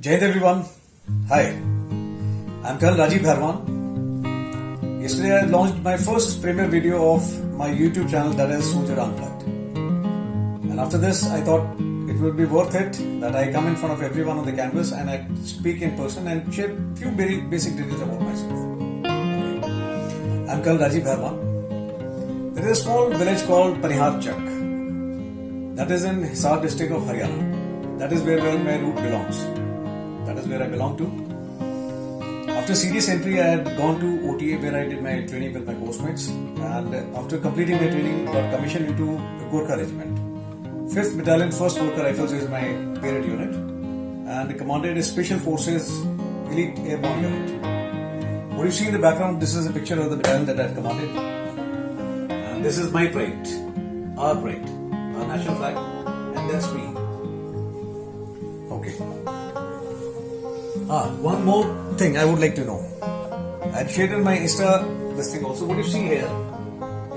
Jai Hind everyone. Hi, I'm Colonel Rajiv Bharwan. Yesterday I launched my first premiere video of my YouTube channel, that is Soldier Unplugged. And after this I thought it would be worth it that I come in front of everyone on the canvas and I speak in person and share a few very basic details about myself. Okay. I'm Colonel Rajiv Bharwan. There is a small village called Panihar Chak. That is in Hisar district of Haryana. That is where my root belongs. That is where I belong to. After serious entry, I had gone to OTA where I did my training with my course mates. And after completing my training, got commissioned into the Gorkha Regiment. 5th Battalion, 1st Gorkha Rifles is my parent unit. And commanded a Special Forces Elite Airborne Unit. What you see in the background, this is a picture of the battalion that I had commanded. And this is my pride, our national flag, and that's me. Okay. One more thing I would like to know. I had shared in my Insta this thing also. What you see here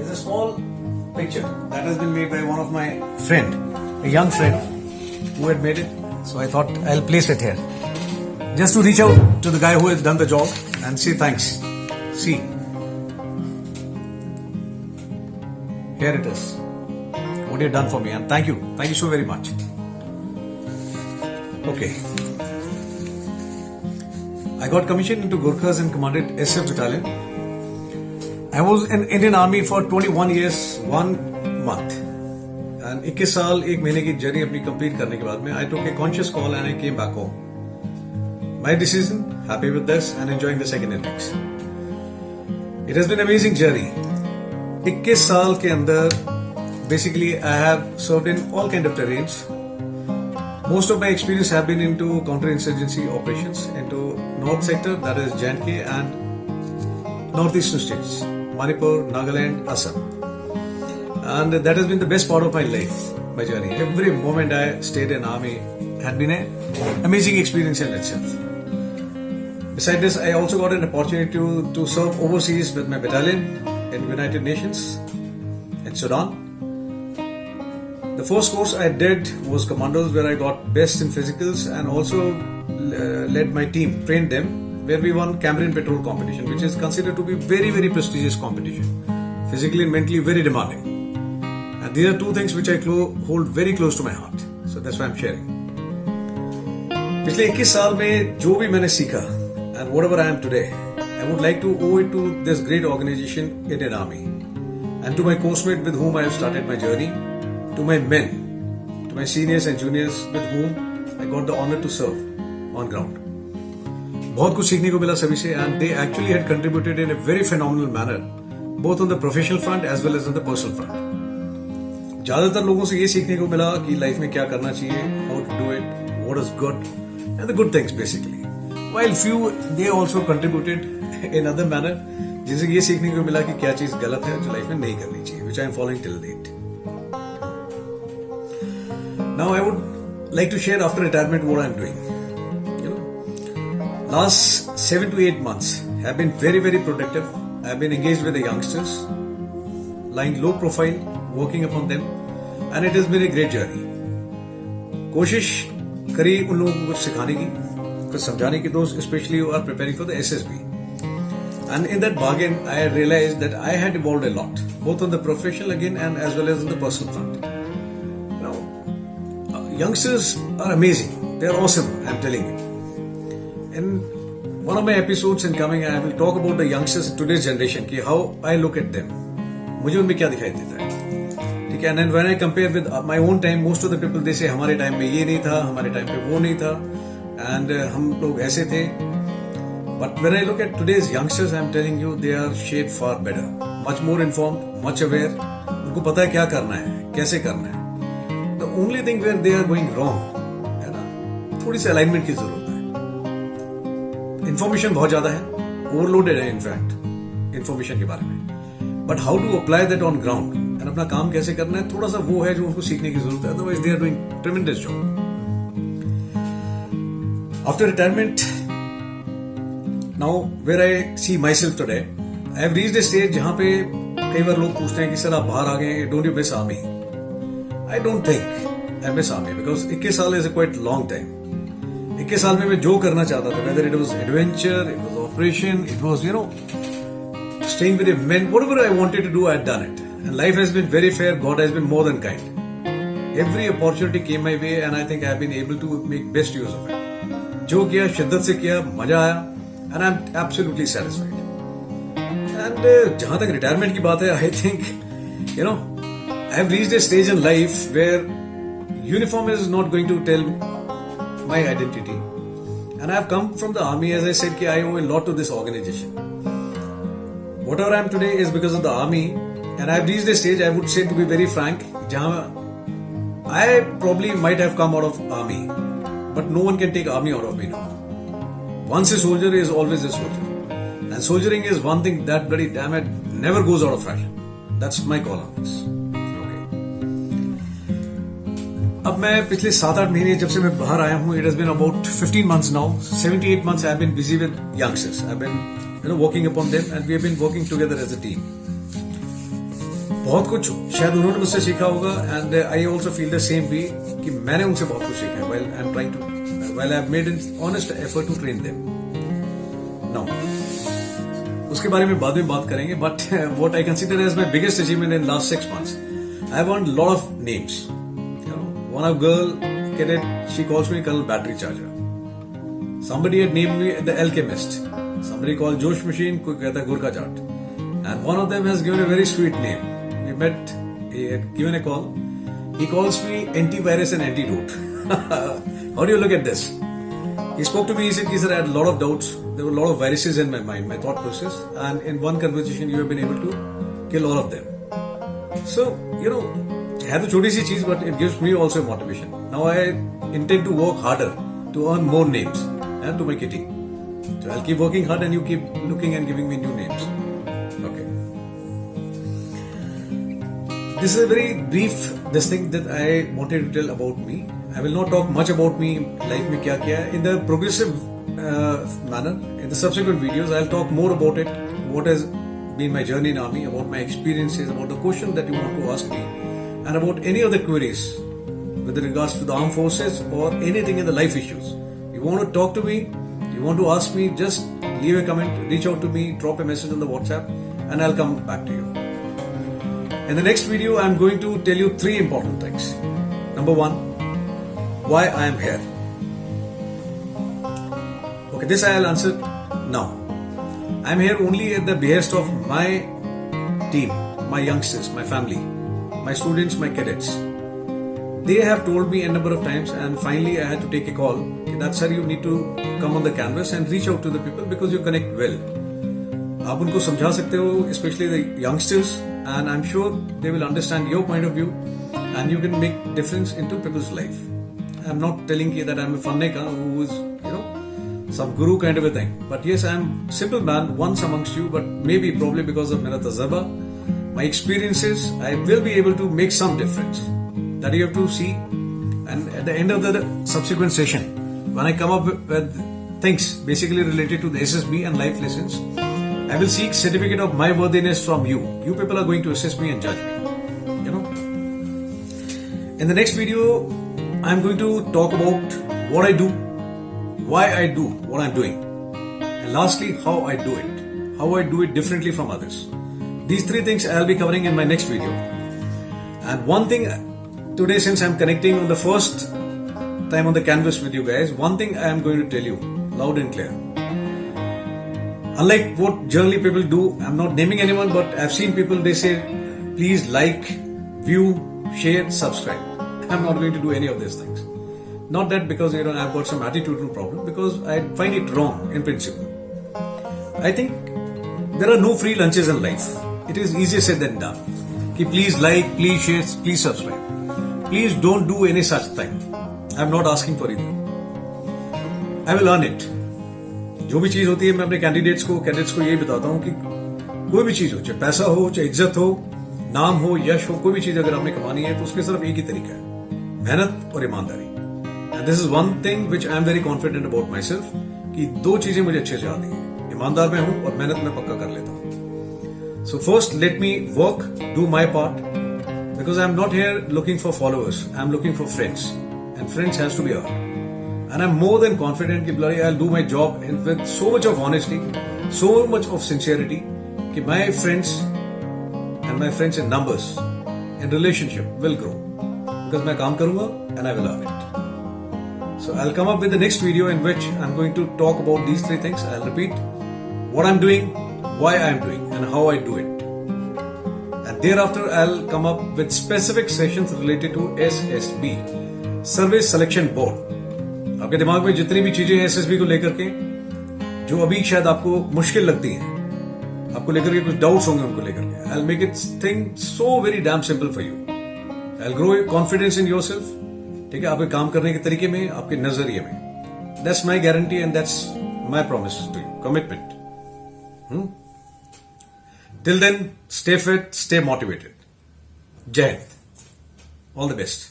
is a small picture that has been made by one of my friend, a young friend who had made it. So I thought I'll place it here. Just to reach out to the guy who has done the job and say thanks. See. Here it is. What you've done for me, and thank you so very much. Okay, I got commissioned into Gorkhas and commanded SF battalion. I was in Indian Army for 21 years 1 month and 21 साल 1 महीने की journey अपनी complete करने के बाद में I took a conscious call and I came back home. My decision, happy with this and enjoying the second innings. It has been an amazing journey. 21 साल के अंदर basically I have served in all kind of terrains. Most of my experience have been into counterinsurgency operations, into North sector, that is J&K, and northeastern states, Manipur, Nagaland, Assam. And that has been the best part of my life, my journey. Every moment I stayed in army had been an amazing experience in itself. Besides this, I also got an opportunity to serve overseas with my battalion in United Nations, in Sudan. The first course I did was Commandos, where I got best in physicals and also led my team, trained them, where we won Cameroon Patrol competition, which is considered to be very, very prestigious competition. Physically and mentally very demanding. And these are two things which I hold very close to my heart. So that's why I'm sharing. पिछले 21 साल में जो भी मैंने सीखा and whatever I am today, I would like to owe it to this great organization, Indian Army, and to my course mate with whom I have started my journey, to my men, to my seniors and juniors with whom I got the honor to serve on ground. बहुत कुछ सीखने को मिला सभी से and they actually had contributed in a very phenomenal manner, both on the professional front as well as on the personal front. ज्यादातर लोगों से ये सीखने को मिला कि लाइफ में क्या करना चाहिए, how to do it, what is good, and the good things basically. While few they also contributed in other manner, जिनसे ये सीखने को मिला कि क्या चीज गलत है जो लाइफ में नहीं करनी चाहिए, which I am following till date. Now I would like to share after retirement what I am doing. Last 7 to 8 months have been very, very productive. I have been engaged with the youngsters, lying low profile, working upon them, and it has been a great journey. कोशिश करी उन लोगों को कुछ सिखाने की, कुछ समझाने की, those especially who are preparing for the SSB. And in that bargain, I realized that I had evolved a lot, both on the professional again and as well as on the personal front. Youngsters are amazing. They are awesome, I am telling you. In one of my episodes in coming, I will talk about the youngsters in today's generation, ki how I look at them. मुझे उनमें क्या दिखाई देता है, ठीक है? And when I compare with my own time, most of the people they say हमारे time में ये नहीं था, हमारे टाइम पे वो नहीं था, and हम लोग ऐसे थे. But when I look at today's youngsters, I am telling you, they are shaped far better, much more informed, much aware. उनको पता है क्या करना है, कैसे करना है. The only thing where they are going wrong है ना, थोड़ी सी अलाइनमेंट की जरूरत है. इंफॉर्मेशन बहुत ज्यादा है, ओवरलोडेड है इनफैक्ट इंफॉर्मेशन के बारे में, but how to apply that on ground and अपना काम कैसे करना है, थोड़ा सा वो है जो उनको सीखने की जरूरत है. Otherwise they are doing tremendous job. After retirement, now where I see my self today, I have reached a stage जहां पे कई बार लोग पूछते हैं कि सर आप बाहर आ गए, don't you miss army? I don't think I miss army because 21 साल is a quite long time. 21 साल में मैं जो करना चाहता था, whether it was adventure, it was operation, it was staying with a men, whatever I wanted to do, I had done it. And life has been very fair. God has been more than kind. Every opportunity came my way, and I think I have been able to make best use of it. जो किया शिद्दत से किया, मजा आया, and I'm absolutely satisfied. And जहां तक retirement की बात है, I think I have reached a stage in life where uniform is not going to tell my identity. And I have come from the army, as I said, कि I owe a lot to this organization. Whatever I am today is because of the army, and I have reached a stage, I would say, to be very frank, jahan I probably might have come out of army, but no one can take army out of me now. Once a soldier is always a soldier, and soldiering is one thing that bloody damn it never goes out of fashion. That's my call on this. अब मैं पिछले 7-8 महीने जब से मैं बाहर आया हूँ, it has been about 15 months now. 78 months I have been busy with youngsters. I have been working upon them, and we have been working together as a team. बहुत कुछ शायद उन्होंने मुझसे सीखा होगा, and I also feel the same way कि मैंने उनसे बहुत कुछ सीखा है while I have made an honest effort to train them. Now, उसके बारे में बाद में बात करेंगे, but what I consider as my biggest achievement in last 6 months, I have earned a lot of names. One of girl cadet, she calls me Colonel Battery Charger. Somebody had named me the Alchemist. Somebody called Josh Machine, कोई कहता है Gurkha Jat. And one of them has given a very sweet name. We met, he had given a call. He calls me antivirus and antidote. How do you look at this? He spoke to me, he said, sir, I had a lot of doubts. There were a lot of viruses in my mind, my thought process. And in one conversation, you have been able to kill all of them. So, है तो छोटी सी चीज, but it gives me also motivation. Now I intend to work harder to earn more names and to my kitty. So I'll keep working hard, and you keep looking and giving me new names. Okay. This is a very brief thing that I wanted to tell about me. I will not talk much about me, life में क्या किया. In the progressive manner, in the subsequent videos, I'll talk more about it. What has been my journey in army, about my experiences, about the question that you want to ask me, and about any other queries with regards to the armed forces or anything in the life issues. You want to talk to me, you want to ask me, just leave a comment, reach out to me, drop a message on the WhatsApp, and I'll come back to you. In the next video, I'm going to tell you 3 important things. Number 1, why I am here. Okay, this I'll answer now. I'm here only at the behest of my team, my youngsters, my family, my students, my cadets. They have told me a number of times, and finally I had to take a call that, sir, you need to come on the canvas and reach out to the people because you connect well. आप उनको समझा सकते हो, especially the youngsters, and I'm sure they will understand your point of view, and you can make difference into people's life. I'm not telling you that I'm a fanneka who is, some guru kind of a thing. But yes, I'm simple man, once amongst you, but maybe probably because of mera tajrba, my experiences, I will be able to make some difference. That you have to see. And at the end of the subsequent session, when I come up with things basically related to the SSB and life lessons, I will seek certificate of my worthiness from you. You people are going to assess me and judge me. In the next video, I'm going to talk about what I do, why I do what I'm doing, and lastly, how I do it. How I do it differently from others. These 3 things I'll be covering in my next video. And one thing today, since I'm connecting on the first time on the canvas with you guys, one thing I am going to tell you loud and clear. Unlike what generally people do, I'm not naming anyone, but I've seen people, they say, please like, view, share, subscribe. I'm not going to do any of these things. Not that because I've got some attitudinal problem, because I find it wrong in principle. I think there are no free lunches in life. It is easier said than done. Please like, please share, please subscribe. Please don't do any such thing. I'm not asking for it. I will earn it. जो भी चीज होती है, मैं अपने cadets को यही बताता हूँ कि कोई भी चीज हो, चाहे पैसा हो, चाहे इज्जत हो, नाम हो, यश हो, कोई भी चीज अगर आपने कमानी है तो उसके सिर्फ एक ही तरीका है, मेहनत और ईमानदारी. And this is one thing which I am very confident about my self कि 2 चीजें मुझे अच्छे से आती है. ईमानदार मैं हूं और मेहनत मैं पक्का कर लेता हूं. So first, let me work, do my part, because I'm not here looking for followers. I'm looking for friends, and friends has to be earned. And I'm more than confident कि bloody I'll do my job with so much of honesty, so much of sincerity कि my friends and my friends in numbers and relationship will grow because मैं काम करूँगा and I will earn it. So I'll come up with the next video in which I'm going to talk about these three things. I'll repeat what I'm doing, why I'm doing, and how I do it. And thereafter I'll come up with specific sessions related to SSB, Service Selection Board. आपके दिमाग में जितनी भी चीजें हैं SSB को लेकर के जो अभी शायद आपको मुश्किल लगती हैं, आपको लेकर के कुछ डाउट्स होंगे उनको लेकर के, I'll make it thing so very damn simple for you. I'll grow your confidence in yourself. ठीक है, आपके काम करने के तरीके में, आपके नजरिए में. That's my guarantee and that's my promise to you. Commitment. Till then, stay fit, stay motivated. Jai Hind. All the best.